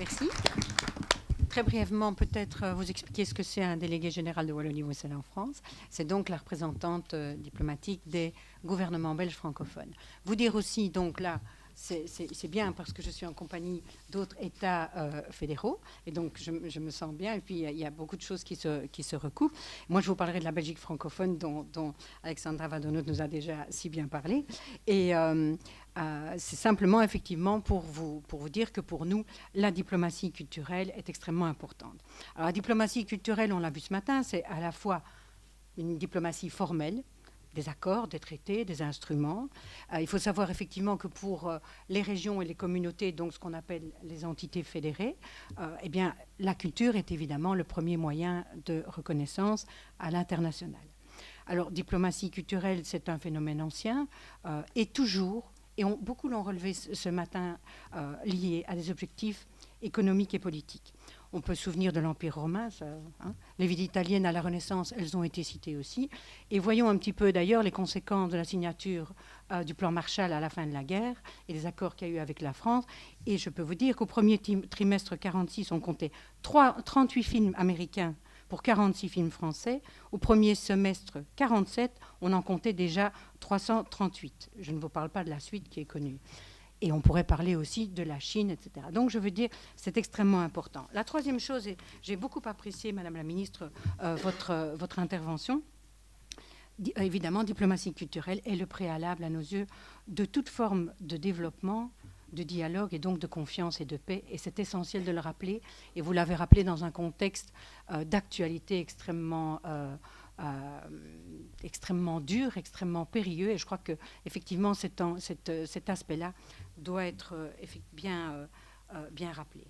Merci. Très brièvement, peut-être vous expliquer ce que c'est un délégué général de Wallonie-Bruxelles en France. C'est donc la représentante diplomatique des gouvernements belges francophones. Vous dire aussi, donc là, c'est bien parce que je suis en compagnie d'autres États fédéraux et donc je me sens bien. Et puis il y a beaucoup de choses qui se recoupent. Moi, je vous parlerai de la Belgique francophone dont Alexandra Vadonot nous a déjà si bien parlé. Et c'est simplement effectivement pour vous dire que pour nous, la diplomatie culturelle est extrêmement importante. Alors la diplomatie culturelle, on l'a vu ce matin, c'est à la fois une diplomatie formelle, des accords, des traités, des instruments. Il faut savoir effectivement que pour les régions et les communautés, donc ce qu'on appelle les entités fédérées, eh bien, la culture est évidemment le premier moyen de reconnaissance à l'international. Alors, diplomatie culturelle, c'est un phénomène ancien et toujours, et beaucoup l'ont relevé ce matin, lié à des objectifs économiques et politiques. On peut se souvenir de l'Empire romain, ça, hein. Les villes italiennes à la Renaissance, elles ont été citées aussi. Et voyons un petit peu d'ailleurs les conséquences de la signature du plan Marshall à la fin de la guerre et les accords qu'il y a eu avec la France. Et je peux vous dire qu'au premier trimestre 46, on comptait 38 films américains pour 46 films français. Au premier semestre 47, on en comptait déjà 338. Je ne vous parle pas de la suite qui est connue. Et on pourrait parler aussi de la Chine, etc. Donc, je veux dire, c'est extrêmement important. La troisième chose, et j'ai beaucoup apprécié, Madame la Ministre, votre intervention. Évidemment, diplomatie culturelle est le préalable, à nos yeux, de toute forme de développement, de dialogue et donc de confiance et de paix. Et c'est essentiel de le rappeler. Et vous l'avez rappelé dans un contexte d'actualité extrêmement dur, extrêmement périlleux. Et je crois qu'effectivement, cet aspect-là doit être bien rappelé.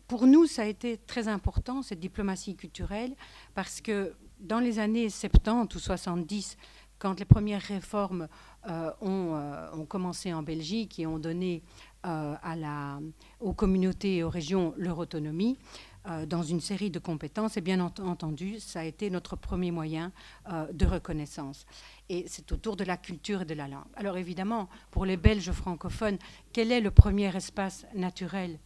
Pour nous, ça a été très important, cette diplomatie culturelle, parce que dans les années 70 ou 70, quand les premières réformes ont commencé en Belgique et ont donné aux communautés et aux régions leur autonomie, dans une série de compétences, et bien entendu, ça a été notre premier moyen de reconnaissance. Et c'est autour de la culture et de la langue. Alors évidemment, pour les Belges francophones, quel est le premier espace naturel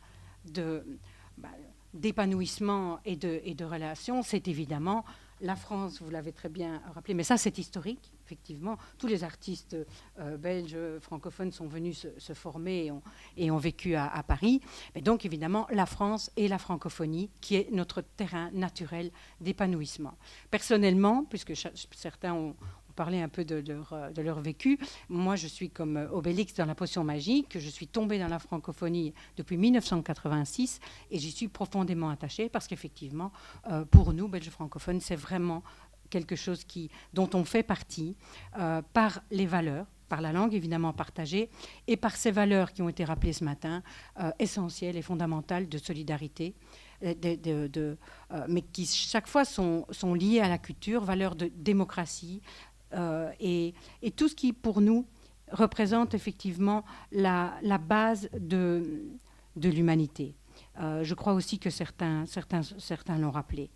d'épanouissement et de relations? C'est évidemment la France, vous l'avez très bien rappelé, mais ça c'est historique, effectivement. Tous les artistes belges francophones sont venus se former et ont vécu à Paris. Mais donc évidemment la France et la francophonie qui est notre terrain naturel d'épanouissement. Personnellement, puisque certains ont parlé un peu de leur vécu. Moi, je suis comme Obélix dans la potion magique. Je suis tombée dans la francophonie depuis 1986 et j'y suis profondément attachée parce qu'effectivement, pour nous, Belges francophones, c'est vraiment quelque chose dont on fait partie par les valeurs, par la langue évidemment partagée et par ces valeurs qui ont été rappelées ce matin, essentielles et fondamentales de solidarité, mais qui chaque fois sont liées à la culture, valeurs de démocratie, et tout ce qui, pour nous, représente effectivement la base de l'humanité. Je crois aussi que certains l'ont rappelé.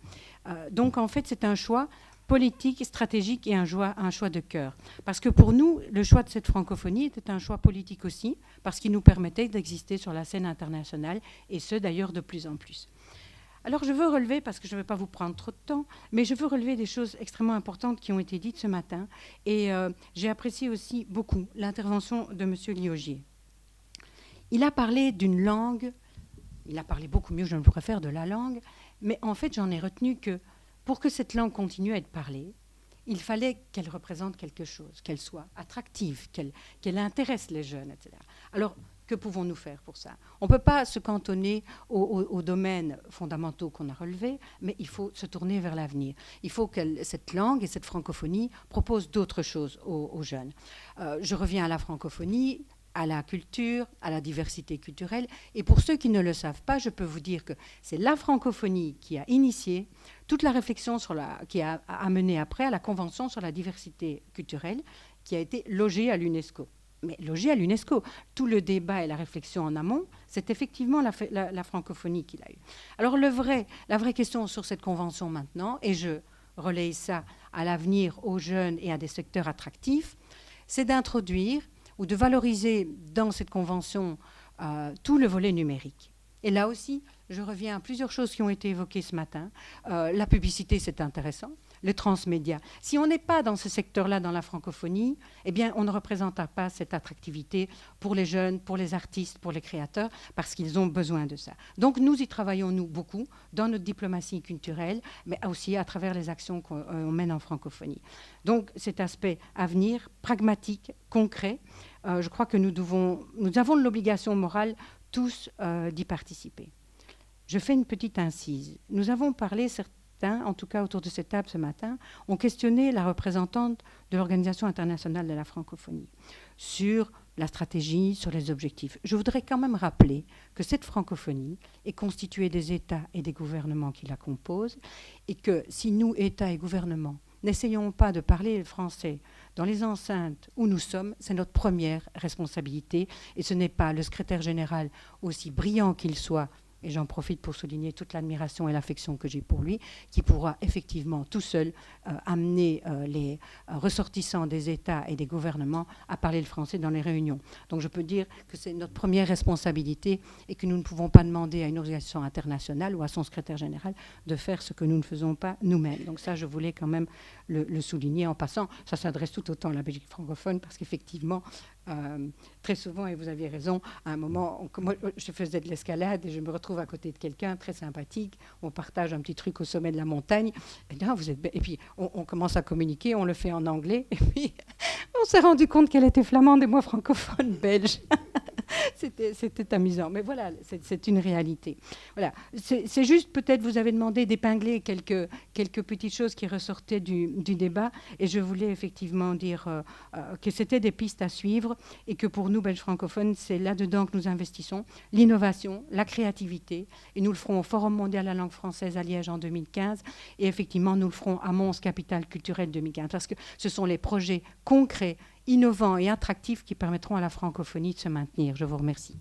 Donc, en fait, c'est un choix politique, stratégique et un choix de cœur. Parce que pour nous, le choix de cette francophonie était un choix politique aussi, parce qu'il nous permettait d'exister sur la scène internationale, et ce, d'ailleurs, de plus en plus. Alors je veux relever, parce que je ne vais pas vous prendre trop de temps, mais je veux relever des choses extrêmement importantes qui ont été dites ce matin. Et j'ai apprécié aussi beaucoup l'intervention de M. Liogier. Il a parlé d'une langue, il a parlé beaucoup mieux, je ne préfère, de la langue, mais en fait j'en ai retenu que pour que cette langue continue à être parlée, il fallait qu'elle représente quelque chose, qu'elle soit attractive, qu'elle intéresse les jeunes, etc. Alors, que pouvons-nous faire pour ça? On ne peut pas se cantonner aux domaines fondamentaux qu'on a relevés, mais il faut se tourner vers l'avenir. Il faut que cette langue et cette francophonie proposent d'autres choses aux jeunes. Je reviens à la francophonie, à la culture, à la diversité culturelle. Et pour ceux qui ne le savent pas, je peux vous dire que c'est la francophonie qui a initié toute la réflexion qui a amené après à la Convention sur la diversité culturelle, qui a été logée à l'UNESCO. Mais logé à l'UNESCO. Tout le débat et la réflexion en amont, c'est effectivement la francophonie qu'il a eue. Alors la vraie question sur cette convention maintenant, et je relaye ça à l'avenir aux jeunes et à des secteurs attractifs, c'est d'introduire ou de valoriser dans cette convention tout le volet numérique. Et là aussi, je reviens à plusieurs choses qui ont été évoquées ce matin. La publicité, c'est intéressant. Le transmédia. Si on n'est pas dans ce secteur-là, dans la francophonie, eh bien, on ne représentera pas cette attractivité pour les jeunes, pour les artistes, pour les créateurs, parce qu'ils ont besoin de ça. Donc, nous y travaillons, nous, beaucoup, dans notre diplomatie culturelle, mais aussi à travers les actions qu'on mène en francophonie. Donc, cet aspect à venir, pragmatique, concret, je crois que nous avons l'obligation morale, tous, d'y participer. Je fais une petite incise. Nous avons parlé, en tout cas autour de cette table ce matin, ont questionné la représentante de l'Organisation internationale de la francophonie sur la stratégie, sur les objectifs. Je voudrais quand même rappeler que cette francophonie est constituée des États et des gouvernements qui la composent et que si nous, États et gouvernements, n'essayons pas de parler le français dans les enceintes où nous sommes, c'est notre première responsabilité et ce n'est pas le secrétaire général, aussi brillant qu'il soit, et j'en profite pour souligner toute l'admiration et l'affection que j'ai pour lui, qui pourra effectivement tout seul amener les ressortissants des États et des gouvernements à parler le français dans les réunions. Donc je peux dire que c'est notre première responsabilité et que nous ne pouvons pas demander à une organisation internationale ou à son secrétaire général de faire ce que nous ne faisons pas nous-mêmes. Donc ça, je voulais quand même le souligner en passant. Ça s'adresse tout autant à la Belgique francophone parce qu'effectivement, très souvent, et vous aviez raison, à un moment, moi, je faisais de l'escalade et je me retrouve à côté de quelqu'un très sympathique, on partage un petit truc au sommet de la montagne, et, là, et puis on commence à communiquer, on le fait en anglais, et puis on s'est rendu compte qu'elle était flamande et moi francophone belge. C'était amusant, mais voilà, c'est une réalité. Voilà. C'est juste, peut-être, vous avez demandé d'épingler quelques petites choses qui ressortaient du débat, et je voulais effectivement dire que c'était des pistes à suivre, et que pour nous, Belges francophones, c'est là-dedans que nous investissons, l'innovation, la créativité, et nous le ferons au Forum mondial de la langue française à Liège en 2015, et effectivement, nous le ferons à Mons, capitale culturelle 2015, parce que ce sont les projets concrets, innovants et attractifs qui permettront à la francophonie de se maintenir. Je vous remercie.